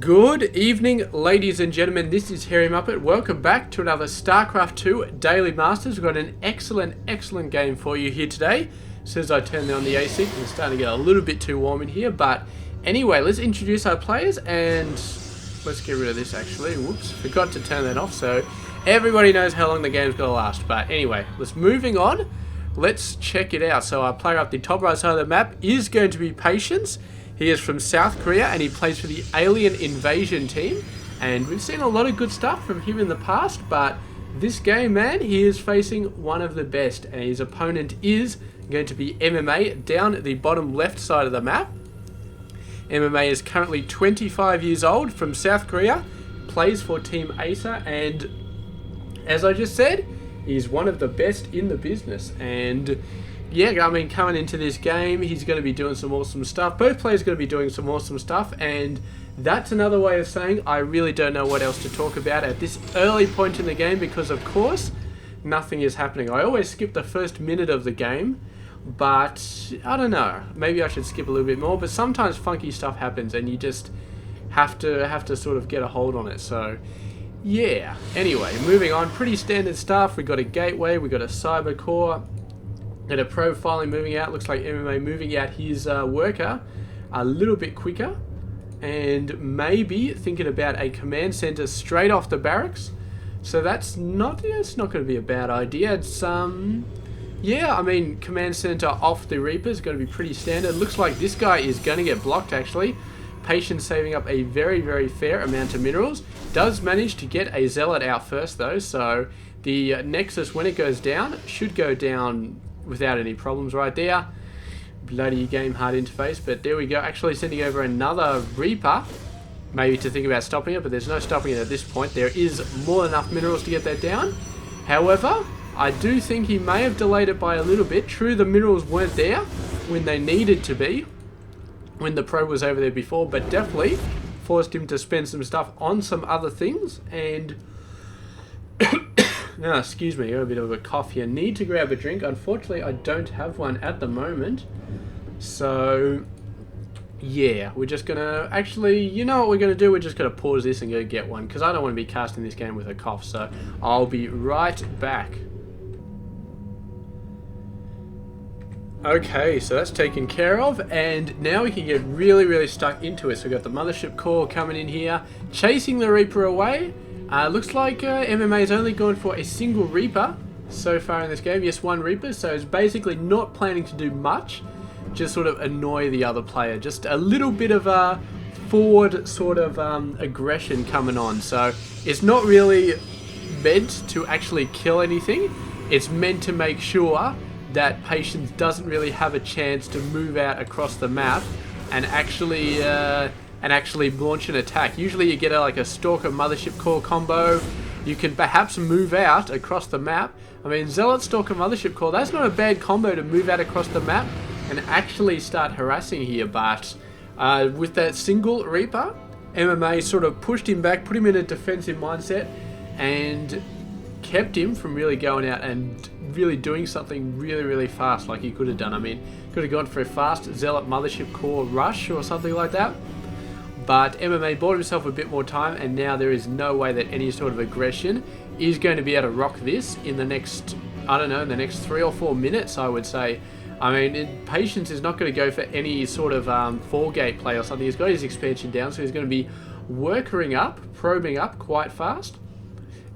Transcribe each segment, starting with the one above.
Good evening, ladies and gentlemen. This is Harry Muppet. Welcome back to another Starcraft 2 Daily Masters. We've got an excellent game for you here today. As soon as I turn on the AC, it's starting to get a little bit too warm in here. But anyway, let's introduce our players and let's get rid of this actually. Whoops, forgot to turn that off so everybody knows how long the game's going to last. But anyway, moving on. Let's check it out. So our player up the top right side of the map is going to be Patience. He is from South Korea and he plays for the Alien Invasion team. And we've seen a lot of good stuff from him in the past, but this game, man, he is facing one of the best. And his opponent is going to be MMA down the bottom left side of the map. MMA is currently 25 years old, from South Korea, plays for Team Acer, and as I just said, he's one of the best in the business. And yeah, I mean, coming into this game, he's going to be doing some awesome stuff. Both players are going to be doing some awesome stuff, and that's another way of saying I really don't know what else to talk about at this early point in the game because, of course, nothing is happening. I always skip the first minute of the game, but I don't know. Maybe I should skip a little bit more, but sometimes funky stuff happens, and you just have to sort of get a hold on it. So yeah. Anyway, moving on. Pretty standard stuff. We got a gateway. We got a cyber core. And a profiling moving out. Looks like MMA moving out his worker a little bit quicker. And maybe thinking about a command center straight off the barracks. So that's not, it's not going to be a bad idea. It's, yeah, I mean, command center off the Reaper is going to be pretty standard. Looks like this guy is going to get blocked actually. Patience saving up a very fair amount of minerals. Does manage to get a Zealot out first though. So the Nexus, when it goes down, should go down without any problems right there. Bloody game hard interface, but there we go. Actually sending over another Reaper, maybe to think about stopping it, but there's no stopping it at this point. There is more than enough minerals to get that down. However, I do think he may have delayed it by a little bit. True, the minerals weren't there when they needed to be, when the probe was over there before, but definitely forced him to spend some stuff on some other things. And oh, excuse me, I got a bit of a cough here. Need to grab a drink. Unfortunately, I don't have one at the moment. So, yeah, we're just going to... Actually, you know what we're going to do? We're just going to pause this and go get one, because I don't want to be casting this game with a cough. So, I'll be right back. Okay, so that's taken care of, and now we can get really stuck into it. So we've got the Mothership Core coming in here, chasing the Reaper away. Looks like MMA has only gone for a single Reaper so far in this game. Yes, one Reaper, so it's basically not planning to do much, just sort of annoy the other player. Just a little bit of a forward sort of aggression coming on. So it's not really meant to actually kill anything. It's meant to make sure that Patience doesn't really have a chance to move out across the map and actually launch an attack. Usually you get like a Stalker Mothership Core combo. You can perhaps move out across the map. I mean, Zealot Stalker Mothership Core, that's not a bad combo to move out across the map and actually start harassing here. But with that single Reaper, MMA sort of pushed him back, put him in a defensive mindset, and kept him from really going out and really doing something really fast like he could have done. I mean, could have gone for a fast Zealot Mothership Core rush or something like that. But MMA bought himself a bit more time, and now there is no way that any sort of aggression is going to be able to rock this in the next, I don't know, in the next 3 or 4 minutes, I would say. I mean, Patience is not going to go for any sort of 4-gate play or something. He's got his expansion down, so he's going to be probing up quite fast.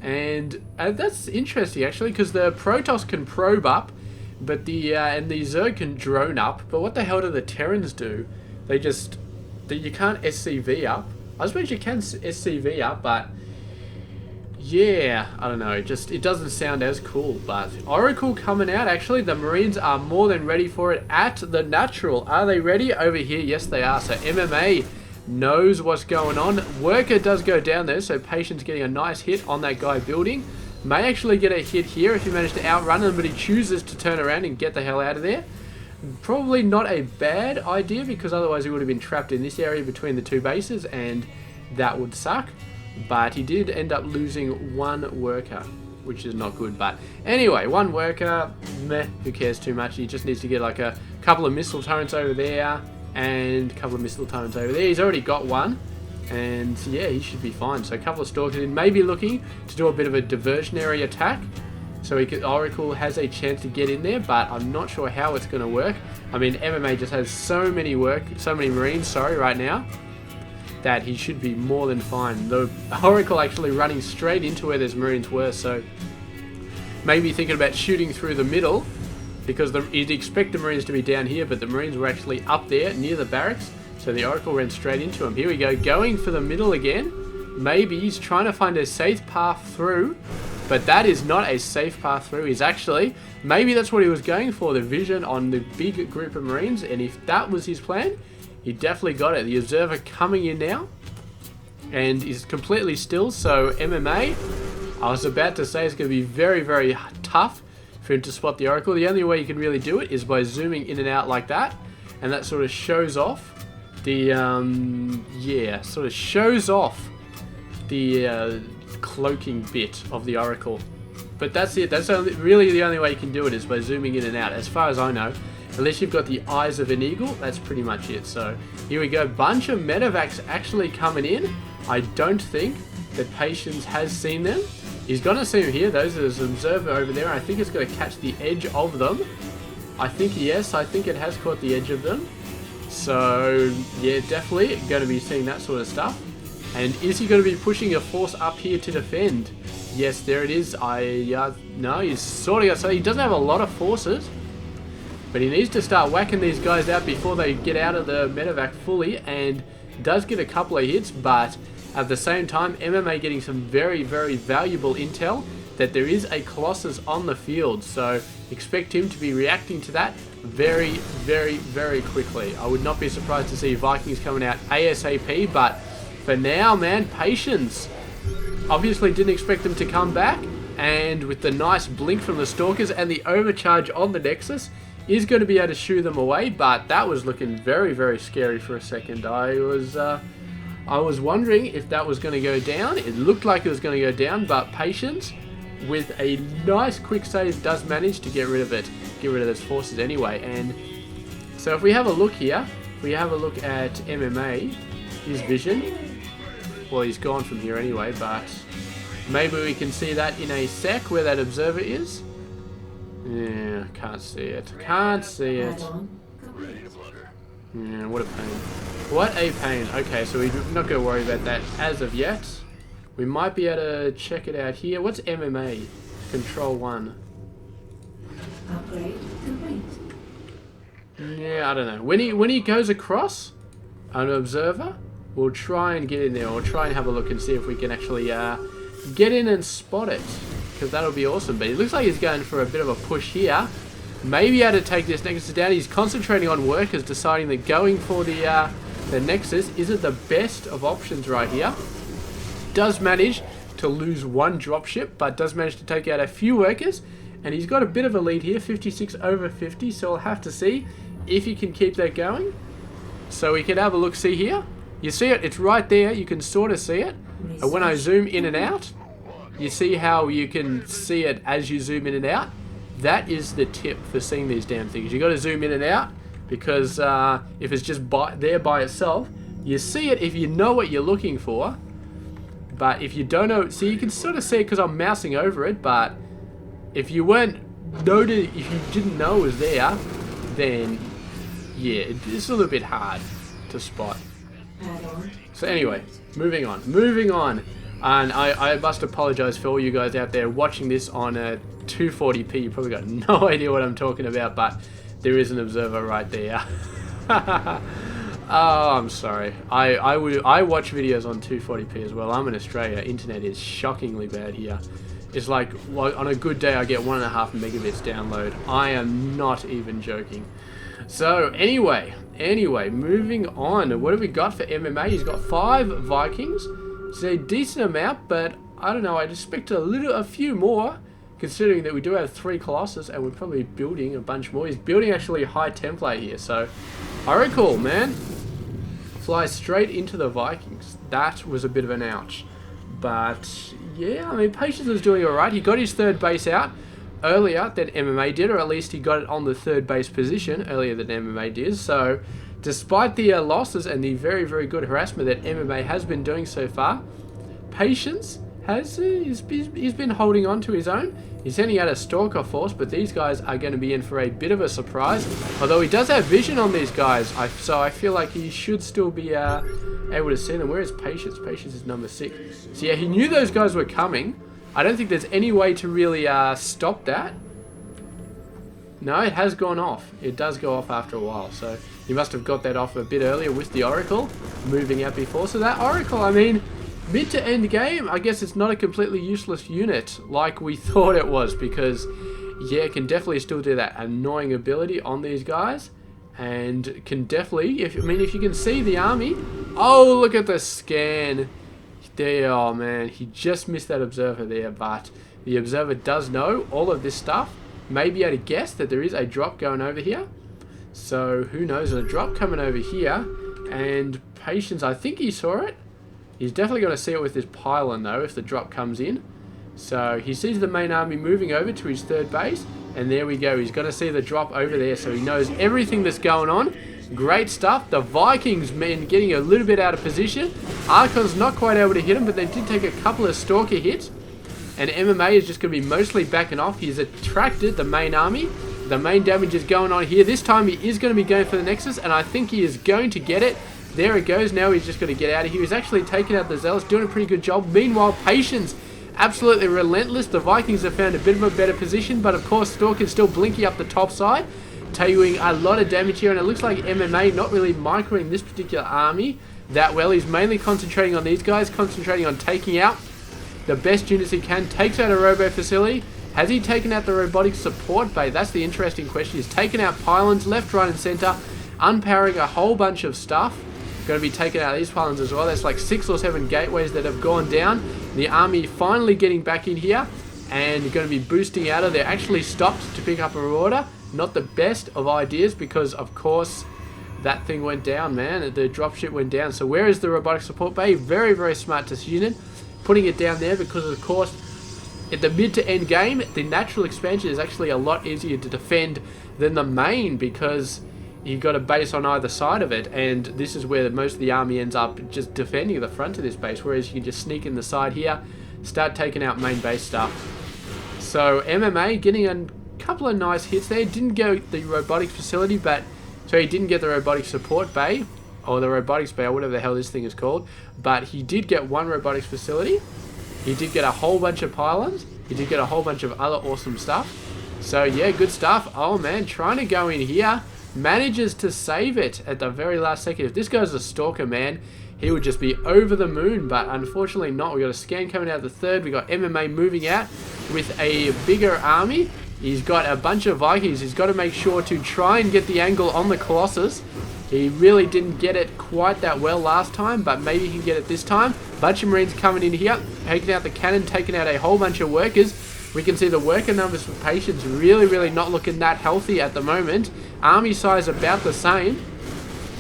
And that's interesting actually, because the Protoss can probe up, but the Zerg can drone up. But what the hell do the Terrans do? You can't SCV up. I suppose you can SCV up, but yeah, I don't know. It doesn't sound as cool. But Oracle coming out. Actually, the Marines are more than ready for it at the natural. Are they ready over here? Yes, they are. So MMA knows what's going on. Worker does go down there, so Patience getting a nice hit on that guy building. May actually get a hit here if he managed to outrun him, but he chooses to turn around and get the hell out of there. Probably not a bad idea, because otherwise he would have been trapped in this area between the two bases, and that would suck. But he did end up losing one worker, which is not good. But anyway, one worker, meh, who cares too much. He just needs to get like a couple of missile turrets over there and a couple of missile turrets over there. He's already got one. And yeah, he should be fine. So a couple of Stalkers in, maybe looking to do a bit of a diversionary attack. So Oracle has a chance to get in there, but I'm not sure how it's going to work. I mean, MMA just has so many Marines, right now, that he should be more than fine. The Oracle actually running straight into where those Marines were, so maybe thinking about shooting through the middle, because you'd expect the Marines to be down here, but the Marines were actually up there near the barracks, so the Oracle ran straight into him. Here we go, going for the middle again. Maybe he's trying to find a safe path through, but that is not a safe path through. He's actually, maybe that's what he was going for, the vision on the big group of Marines, and if that was his plan, he definitely got it. The Observer coming in now, and is completely still, so MMA, I was about to say, it's going to be very, very tough for him to spot the Oracle. The only way you can really do it is by zooming in and out like that, and that sort of shows off the, cloaking bit of the Oracle. But that's it. That's really the only way you can do it, is by zooming in and out, as far as I know. Unless you've got the eyes of an eagle, that's pretty much it. So here we go, bunch of medevacs actually coming in. I don't think that Patience has seen them. He's gonna see them here. Those are his Observer over there. I think it's gonna catch the edge of them. I think, yes, I think it has caught the edge of them. So yeah, definitely gonna be seeing that sort of stuff. And is he going to be pushing a force up here to defend? Yes, there it is. No, he's sort of got, so he doesn't have a lot of forces, but he needs to start whacking these guys out before they get out of the medevac fully, and does get a couple of hits, but at the same time, MMA getting some very, very valuable intel that there is a Colossus on the field, so expect him to be reacting to that very, very, very quickly. I would not be surprised to see Vikings coming out ASAP, but for now, man, Patience. Obviously didn't expect them to come back, and with the nice blink from the Stalkers and the overcharge on the Nexus, is going to be able to shoo them away, but that was looking very, very scary for a second. I was wondering if that was going to go down. It looked like it was going to go down, but Patience, with a nice quick save, does manage to get rid of it, get rid of those forces anyway. And so if we have a look here, we have a look at MMA, his vision. Well, he's gone from here anyway, but maybe we can see that in a sec where that Observer is. Yeah, can't see it. Can't see it. Yeah, what a pain. What a pain. Okay, so we're not going to worry about that as of yet. We might be able to check it out here. What's MMA? Control 1. Upgrade complete. Yeah, I don't know. When he goes across an Observer, we'll try and get in there, or try and have a look and see if we can actually get in and spot it, because that'll be awesome. But it looks like he's going for a bit of a push here. Maybe able to take this Nexus down. He's concentrating on workers, deciding that going for the Nexus isn't the best of options right here. Does manage to lose one dropship, but does manage to take out a few workers, and he's got a bit of a lead here, 56 over 50, so we'll have to see if he can keep that going. So we can have a look, see here. You see it, it's right there, you can sort of see it. And when I zoom in and out, you see how you can see it as you zoom in and out. That is the tip for seeing these damn things. You got to zoom in and out, because if it's just there by itself, you see it if you know what you're looking for. But if you don't know, see, you can sort of see it because I'm mousing over it, but if you if you didn't know it was there, then yeah, it's a little bit hard to spot. So anyway, moving on. And I must apologize for all you guys out there watching this on 240p. You probably got no idea what I'm talking about, but there is an Observer right there. Oh, I'm sorry. I watch videos on 240p as well. I'm in Australia. Internet is shockingly bad here. It's like, on a good day I get 1.5 megabits download. I am not even joking. So anyway, moving on. What have we got for MMA? He's got 5 Vikings. It's a decent amount, but I don't know. I'd expect a few more, considering that we do have 3 Colossus and we're probably building a bunch more. He's building actually a high template here, so Oracle, man, flies straight into the Vikings. That was a bit of an ouch, but yeah, I mean, Patience was doing all right. He got his 3rd base out earlier than MMA did, or at least he got it on the 3rd base position earlier than MMA did, so despite the losses and the very, very good harassment that MMA has been doing so far, Patience he's been holding on to his own. He's sending out a Stalker force, but these guys are going to be in for a bit of a surprise. Although he does have vision on these guys, so I feel like he should still be able to see them. Where is Patience? Patience is number 6. So yeah, he knew those guys were coming. I don't think there's any way to really stop that. No, it has gone off. It does go off after a while, so he must have got that off a bit earlier with the Oracle moving out before. So that Oracle, I mean, mid to end game, I guess it's not a completely useless unit like we thought it was, because yeah, it can definitely still do that annoying ability on these guys, and can definitely, if you can see the army. Oh, look at the scan there. Oh man, he just missed that observer there, but the observer does know all of this stuff. Maybe able to guess that there is a drop going over here. So who knows, a drop coming over here, and Patience, I think he saw it. He's definitely going to see it with his pylon though if the drop comes in. So he sees the main army moving over to his third base, and there we go. He's going to see the drop over there, so he knows everything that's going on. Great stuff. The Vikings, man, getting a little bit out of position. Archon's not quite able to hit him, but they did take a couple of Stalker hits. And MMA is just going to be mostly backing off. He's attracted the main army. The main damage is going on here. This time he is going to be going for the Nexus, and I think he is going to get it. There it goes. Now he's just going to get out of here. He's actually taking out the Zealous, doing a pretty good job. Meanwhile, Patience, absolutely relentless. The Vikings have found a bit of a better position, but of course Stalker's still blinky up the top side, taking a lot of damage here, and it looks like MMA not really microing this particular army that well. He's mainly concentrating on these guys, concentrating on taking out the best units he can. Takes out a robo facility. Has he taken out the robotic support bay? That's the interesting question. He's taken out pylons left, right and center, unpowering a whole bunch of stuff. Going to be taking out these pylons as well. That's like 6 or 7 gateways that have gone down. The army finally getting back in here and going to be boosting out of there. Actually stopped to pick up a order. Not the best of ideas, because of course that thing went down, man. The dropship went down. So where is the robotic support bay? Very, very smart decision putting it down there, because of course at the mid to end game the natural expansion is actually a lot easier to defend than the main, because you've got a base on either side of it, and this is where most of the army ends up just defending the front of this base, whereas you can just sneak in the side here, start taking out main base stuff. So MMA getting a couple of nice hits there. Didn't go the robotic facility, but so he didn't get the robotic support bay, or the robotics bay, or whatever the hell this thing is called, but he did get one robotics facility. He did get a whole bunch of pylons. He did get a whole bunch of other awesome stuff. So yeah, good stuff. Oh man, trying to go in here, manages to save it at the very last second. If this guy's a Stalker, man, he would just be over the moon, but unfortunately not. We got a scan coming out of the third. We got MMA moving out with a bigger army. He's got a bunch of Vikings. He's got to make sure to try and get the angle on the Colossus. He really didn't get it quite that well last time, but maybe he can get it this time. Bunch of Marines coming in here, taking out the cannon, taking out a whole bunch of workers. We can see the worker numbers for Patience really, really not looking that healthy at the moment. Army size about the same,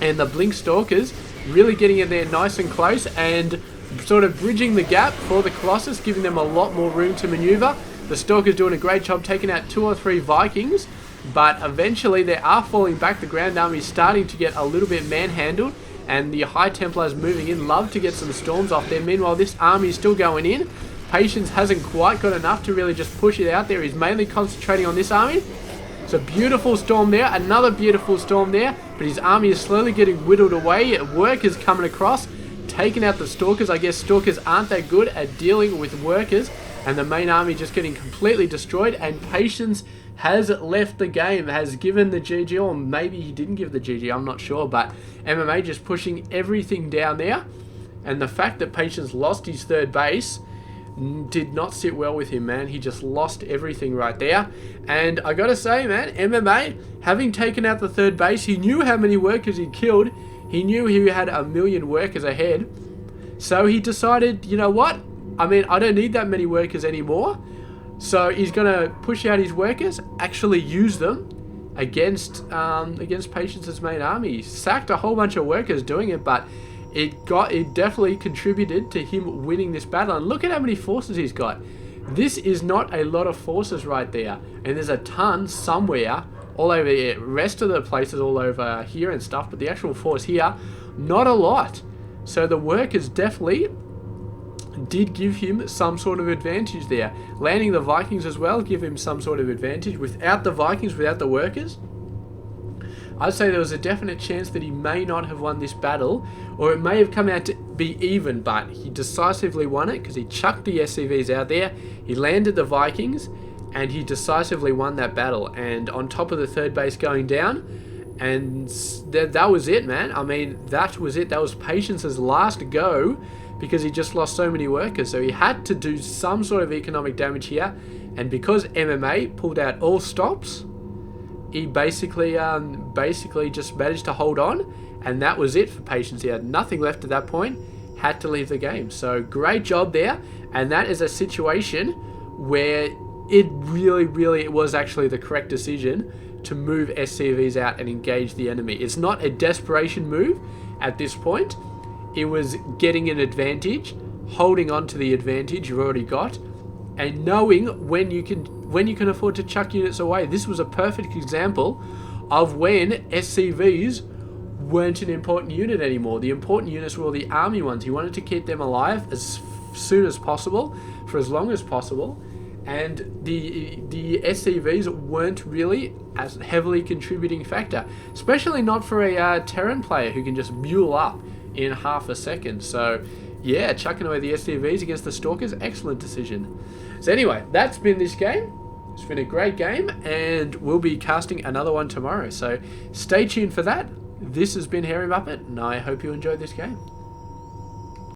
and the Blink Stalkers really getting in there nice and close and sort of bridging the gap for the Colossus, giving them a lot more room to maneuver. The Stalkers doing a great job taking out 2 or 3 Vikings, but eventually they are falling back. The ground army is starting to get a little bit manhandled, and the High Templars moving in. Love to get some storms off there. Meanwhile, this army is still going in. Patience hasn't quite got enough to really just push it out there. He's mainly concentrating on this army. It's a beautiful storm there, another beautiful storm there, but his army is slowly getting whittled away. Workers coming across, taking out the Stalkers. I guess Stalkers aren't that good at dealing with workers, and the main army just getting completely destroyed, and Patience has left the game, has given the GG, or maybe he didn't give the GG, I'm not sure, but MMA just pushing everything down there, and the fact that Patience lost his third base did not sit well with him, man. He just lost everything right there. And I gotta say, man, MMA, having taken out the third base, he knew how many workers he killed. He knew he had 1 million workers ahead. So he decided, you know what? I mean, I don't need that many workers anymore. So he's gonna push out his workers, actually use them against Patience's main army. He sacked a whole bunch of workers doing it, but it definitely contributed to him winning this battle. And look at how many forces he's got. This is not a lot of forces right there, and there's a ton somewhere all over the rest of the places all over here and stuff, but the actual force here, not a lot. So the workers definitely did give him some sort of advantage there. Landing the Vikings as well give him some sort of advantage. Without the Vikings, without the workers, I'd say there was a definite chance that he may not have won this battle, or it may have come out to be even, but he decisively won it because he chucked the SCVs out there, he landed the Vikings, and he decisively won that battle. And on top of the third base going down, and that was it, man. I mean, that was it. That was Patience's last go because he just lost so many workers. So he had to do some sort of economic damage here, and because MMA pulled out all stops, he basically just managed to hold on, and that was it for Patience. He had nothing left at that point, had to leave the game. So great job there, and that is a situation where it really was actually the correct decision to move SCVs out and engage the enemy. It's not a desperation move at this point. It was getting an advantage, holding on to the advantage you've already got, and knowing when you can afford to chuck units away. This was a perfect example of when SCVs weren't an important unit anymore. The important units were all the army ones. He wanted to keep them alive as soon as possible, for as long as possible, and the SCVs weren't really as heavily contributing factor, especially not for a Terran player who can just mule up in half a second. So yeah, chucking away the SCVs against the Stalkers, excellent decision. So anyway, that's been this game. It's been a great game, and we'll be casting another one tomorrow. So stay tuned for that. This has been Hairy Muppet, and I hope you enjoyed this game.